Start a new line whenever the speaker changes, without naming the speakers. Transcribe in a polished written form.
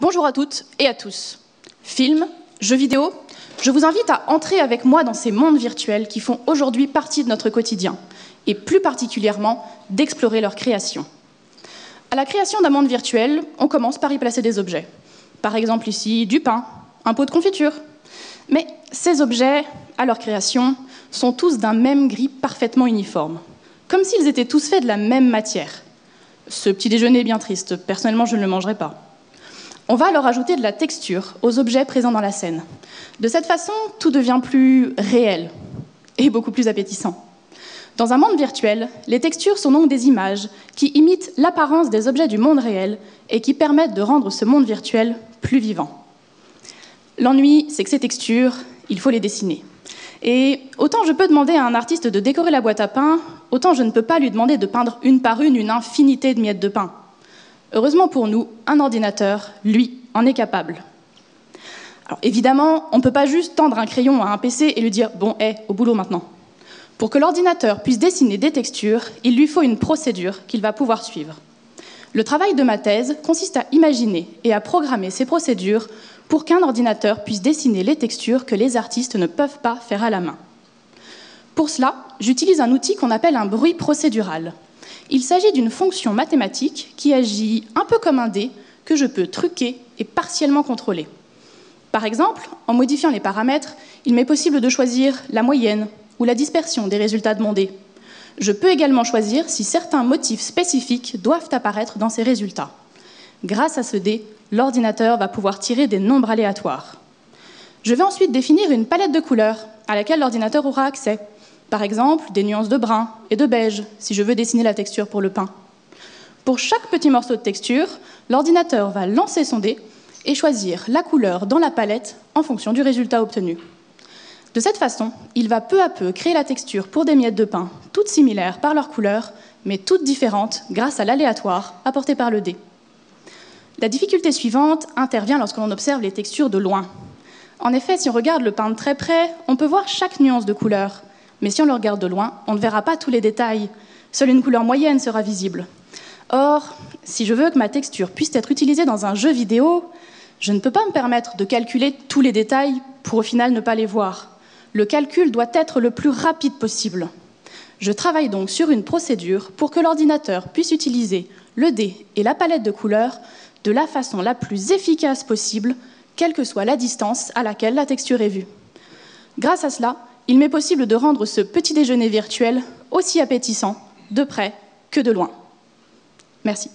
Bonjour à toutes et à tous. Films, jeux vidéo, je vous invite à entrer avec moi dans ces mondes virtuels qui font aujourd'hui partie de notre quotidien, et plus particulièrement d'explorer leur création. À la création d'un monde virtuel, on commence par y placer des objets. Par exemple ici, du pain, un pot de confiture. Mais ces objets, à leur création, sont tous d'un même gris parfaitement uniforme, comme s'ils étaient tous faits de la même matière. Ce petit déjeuner est bien triste, personnellement je ne le mangerai pas. On va alors ajouter de la texture aux objets présents dans la scène. De cette façon, tout devient plus réel et beaucoup plus appétissant. Dans un monde virtuel, les textures sont donc des images qui imitent l'apparence des objets du monde réel et qui permettent de rendre ce monde virtuel plus vivant. L'ennui, c'est que ces textures, il faut les dessiner. Et autant je peux demander à un artiste de décorer la boîte à pain, autant je ne peux pas lui demander de peindre une par une infinité de miettes de pain. Heureusement pour nous, un ordinateur, lui, en est capable. Alors évidemment, on ne peut pas juste tendre un crayon à un PC et lui dire « bon, au boulot maintenant ». Pour que l'ordinateur puisse dessiner des textures, il lui faut une procédure qu'il va pouvoir suivre. Le travail de ma thèse consiste à imaginer et à programmer ces procédures pour qu'un ordinateur puisse dessiner les textures que les artistes ne peuvent pas faire à la main. Pour cela, j'utilise un outil qu'on appelle un bruit procédural. Il s'agit d'une fonction mathématique qui agit un peu comme un dé que je peux truquer et partiellement contrôler. Par exemple, en modifiant les paramètres, il m'est possible de choisir la moyenne ou la dispersion des résultats demandés. Je peux également choisir si certains motifs spécifiques doivent apparaître dans ces résultats. Grâce à ce dé, l'ordinateur va pouvoir tirer des nombres aléatoires. Je vais ensuite définir une palette de couleurs à laquelle l'ordinateur aura accès. Par exemple, des nuances de brun et de beige, si je veux dessiner la texture pour le pain. Pour chaque petit morceau de texture, l'ordinateur va lancer son dé et choisir la couleur dans la palette en fonction du résultat obtenu. De cette façon, il va peu à peu créer la texture pour des miettes de pain, toutes similaires par leur couleur, mais toutes différentes grâce à l'aléatoire apporté par le dé. La difficulté suivante intervient lorsque l'on observe les textures de loin. En effet, si on regarde le pain de très près, on peut voir chaque nuance de couleur. Mais si on le regarde de loin, on ne verra pas tous les détails. Seule une couleur moyenne sera visible. Or, si je veux que ma texture puisse être utilisée dans un jeu vidéo, je ne peux pas me permettre de calculer tous les détails pour au final ne pas les voir. Le calcul doit être le plus rapide possible. Je travaille donc sur une procédure pour que l'ordinateur puisse utiliser le dé et la palette de couleurs de la façon la plus efficace possible, quelle que soit la distance à laquelle la texture est vue. Grâce à cela, il m'est possible de rendre ce petit déjeuner virtuel aussi appétissant, de près que de loin. Merci.